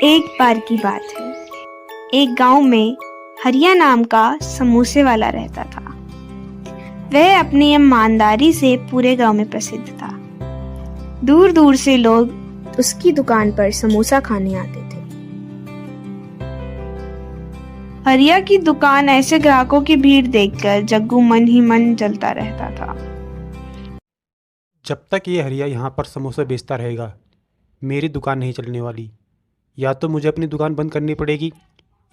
एक बार की बात है। एक गांव में हरिया नाम का समोसे वाला रहता था। वह अपनी ईमानदारी से पूरे गांव में प्रसिद्ध था। दूर दूर से लोग उसकी दुकान पर समोसा खाने आते थे। हरिया की दुकान ऐसे ग्राहकों की भीड़ देखकर जग्गू मन ही मन जलता रहता था। जब तक ये हरिया यहाँ पर समोसे बेचता रहेगा मेरी दुकान नहीं चलने वाली। या तो मुझे अपनी दुकान बंद करनी पड़ेगी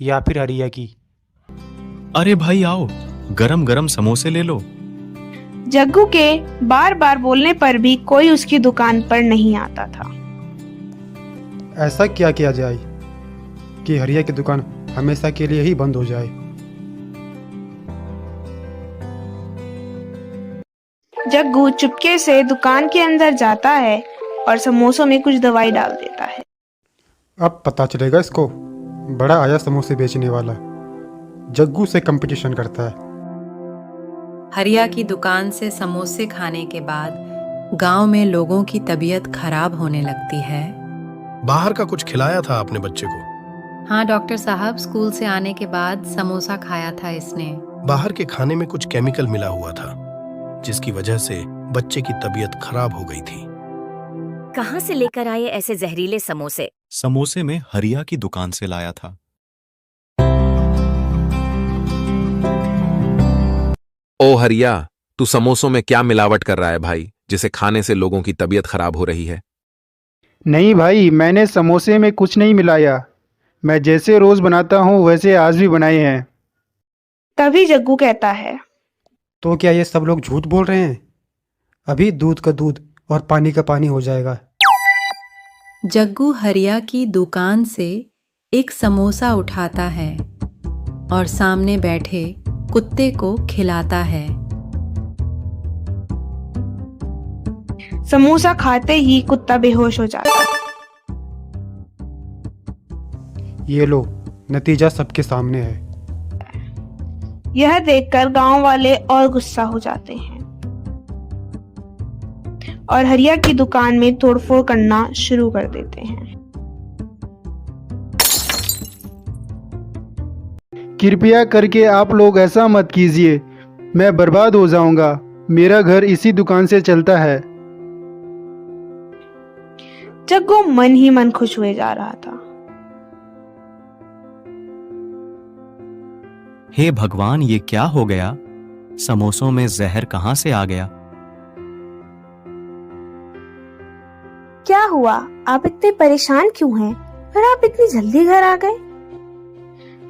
या फिर हरिया की। अरे भाई आओ, गरम गरम समोसे ले लो। जग्गू के बार बार बोलने पर भी कोई उसकी दुकान पर नहीं आता था। ऐसा क्या किया जाए कि हरिया की दुकान हमेशा के लिए ही बंद हो जाए। जग्गू चुपके से दुकान के अंदर जाता है और समोसों में कुछ दवाई डाल देता है। अब पता चलेगा इसको। बड़ा आया समोसे बेचने वाला, जग्गू से कंपटीशन करता है। हरिया की दुकान से समोसे खाने के बाद गांव में लोगों की तबीयत खराब होने लगती है। बाहर का कुछ खिलाया था आपने बच्चे को? हाँ डॉक्टर साहब, स्कूल से आने के बाद समोसा खाया था इसने। बाहर के खाने में कुछ केमिकल मिला हुआ था जिसकी वजह से बच्चे की तबीयत खराब हो गई थी। कहाँ से लेकर आए ऐसे जहरीले समोसे? समोसे में हरिया की दुकान से लाया था। ओ हरिया, तू समोसों में क्या मिलावट कर रहा है भाई, जिसे खाने से लोगों की तबीयत खराब हो रही है? नहीं भाई, मैंने समोसे में कुछ नहीं मिलाया। मैं जैसे रोज बनाता हूँ वैसे आज भी बनाए हैं। तभी जग्गू कहता है, तो क्या ये सब लोग झूठ बोल रहे हैं? अभी दूध का दूध और पानी का पानी हो जाएगा। जग्गू हरिया की दुकान से एक समोसा उठाता है और सामने बैठे कुत्ते को खिलाता है। समोसा खाते ही कुत्ता बेहोश हो जाता है। ये लो, नतीजा सबके सामने है। यह देखकर गांव वाले और गुस्सा हो जाते हैं और हरिया की दुकान में तोड़फोड़ करना शुरू कर देते हैं। कृपया करके आप लोग ऐसा मत कीजिए, मैं बर्बाद हो जाऊंगा। मेरा घर इसी दुकान से चलता है। जग्गू मन ही मन खुश हुए जा रहा था। हे भगवान, ये क्या हो गया? समोसों में जहर कहाँ से आ गया? क्या हुआ? आप इतने परेशान क्यों हैं? और आप इतनी जल्दी घर आ गए?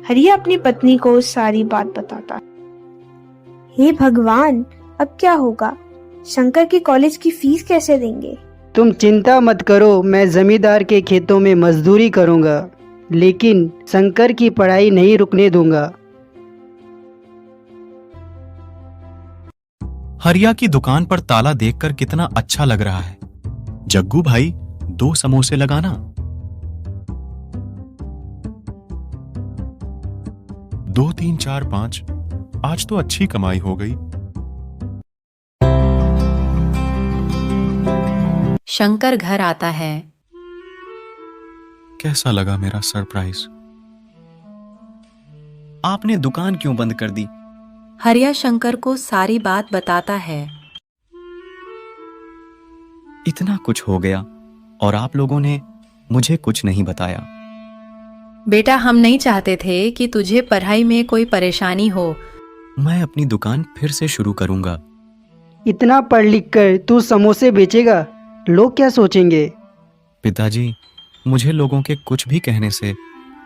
हरिया अपनी पत्नी को सारी बात बताता। हे भगवान, अब क्या होगा? शंकर की कॉलेज की फीस कैसे देंगे? तुम चिंता मत करो, मैं जमींदार के खेतों में मजदूरी करूंगा, लेकिन शंकर की पढ़ाई नहीं रुकने दूंगा। हरिया की दुकान पर ताला देखकर कितना अच्छा लग रहा है। जग्गू भाई, 2 समोसे लगाना। 2 3 4 5, आज तो अच्छी कमाई हो गई। शंकर घर आता है। कैसा लगा मेरा सरप्राइज? आपने दुकान क्यों बंद कर दी? हरिया शंकर को सारी बात बताता है। इतना कुछ हो गया और आप लोगों ने मुझे कुछ नहीं बताया। बेटा, हम नहीं चाहते थे कि तुझे पढ़ाई में कोई परेशानी हो। मैं अपनी दुकान फिर से शुरू करूंगा। इतना पढ़ लिख कर तू समोसे बेचेगा, लोग क्या सोचेंगे? पिताजी, मुझे लोगों के कुछ भी कहने से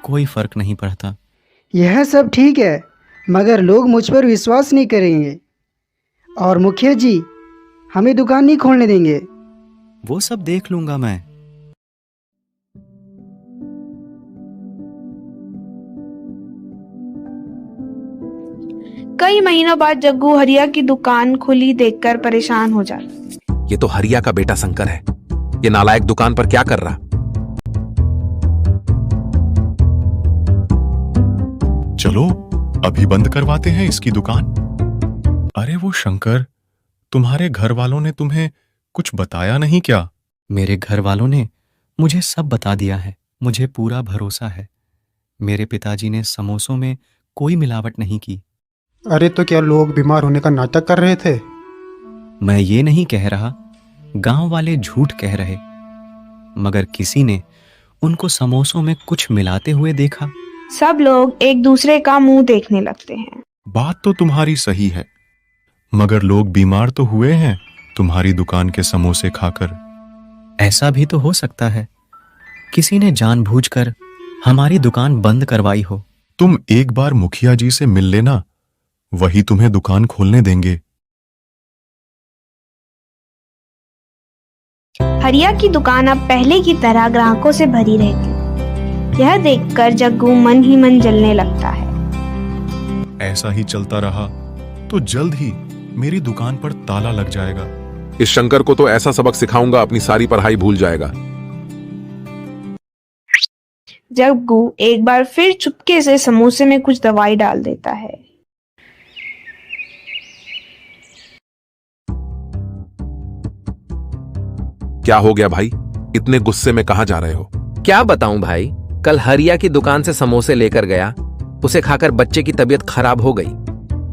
कोई फर्क नहीं पड़ता। यह सब ठीक है, मगर लोग मुझ पर विश्वास नहीं करेंगे और मुखिया जी हमें दुकान नहीं खोलने देंगे। वो सब देख लूंगा मैं। कई महीनों बाद जग्गू हरिया की दुकान खुली देखकर परेशान हो जाता। ये तो हरिया का बेटा शंकर है। ये नालायक दुकान पर क्या कर रहा? चलो अभी बंद करवाते हैं इसकी दुकान। अरे वो शंकर, तुम्हारे घर वालों ने तुम्हें कुछ बताया नहीं क्या? मेरे घर वालों ने मुझे सब बता दिया है। मुझे पूरा भरोसा है, मेरे पिताजी ने समोसों में कोई मिलावट नहीं की। अरे तो क्या लोग बीमार होने का नाटक कर रहे थे? मैं ये नहीं कह रहा, गांव वाले झूठ कह रहे, मगर किसी ने उनको समोसों में कुछ मिलाते हुए देखा। सब लोग एक दूसरे का मुंह देखने लगते हैं। बात तो तुम्हारी सही है, मगर लोग बीमार तो हुए हैं तुम्हारी दुकान के समोसे खाकर। ऐसा भी तो हो सकता है किसी ने जानबूझकर हमारी दुकान बंद करवाई हो। तुम एक बार मुखिया जी से मिल लेना, वही तुम्हें दुकान खोलने देंगे। हरिया की दुकान अब पहले की तरह ग्राहकों से भरी रहती। यह देखकर जग्गू मन ही मन जलने लगता है। ऐसा ही चलता रहा तो जल्द ही मेरी दुकान पर ताला लग जाएगा। इस शंकर को तो ऐसा सबक सिखाऊंगा, अपनी सारी पढ़ाई भूल जाएगा। जग्गू एक बार फिर चुपके से समोसे में कुछ दवाई डाल देता है। क्या हो गया भाई, इतने गुस्से में कहां जा रहे हो? क्या बताऊं भाई, कल हरिया की दुकान से समोसे लेकर गया, उसे खाकर बच्चे की तबीयत खराब हो गई।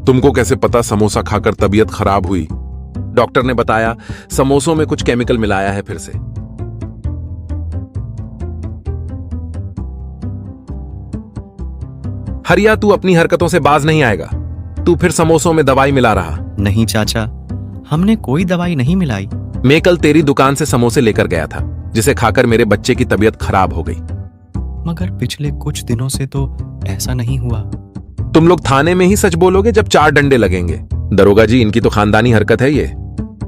तुमको कैसे पता समोसा खाकर तबीयत खराब हुई? डॉक्टर ने बताया समोसों में कुछ केमिकल मिलाया है फिर से। हरिया, तू अपनी हरकतों से बाज नहीं आएगा। तू फिर समोसों में दवाई मिला रहा। नहीं चाचा, हमने कोई दवाई नहीं मिलाई। मैं कल तेरी दुकान से समोसे लेकर गया था, जिसे खाकर मेरे बच्चे की तबीयत खराब हो गई। मगर पिछले कुछ दिनों से तो ऐसा नहीं हुआ। तुम लोग थाने में ही सच बोलोगे जब 4 डंडे लगेंगे। दरोगा जी, इनकी तो खानदानी हरकत है ये।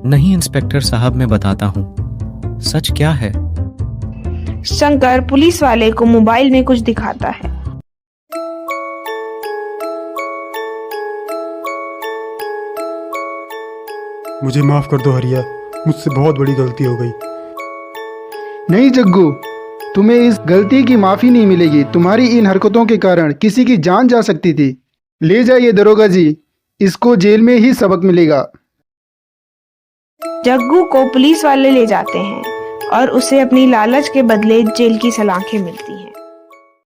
नहीं इंस्पेक्टर साहब, मैं बताता हूँ सच क्या है। शंकर पुलिस वाले को मोबाइल में कुछ दिखाता है। मुझे माफ कर दो हरिया, मुझसे बहुत बड़ी गलती हो गई। नहीं जग्गू, तुम्हें इस गलती की माफ़ी नहीं मिलेगी। तुम्हारी इन हरकतों के कारण किसी की जान जा सकती थी। ले जाइए दरोगा जी, इसको जेल में ही सबक मिलेगा। जग्गू को पुलिस वाले ले जाते हैं और उसे अपनी लालच के बदले जेल की सलाखें मिलती हैं।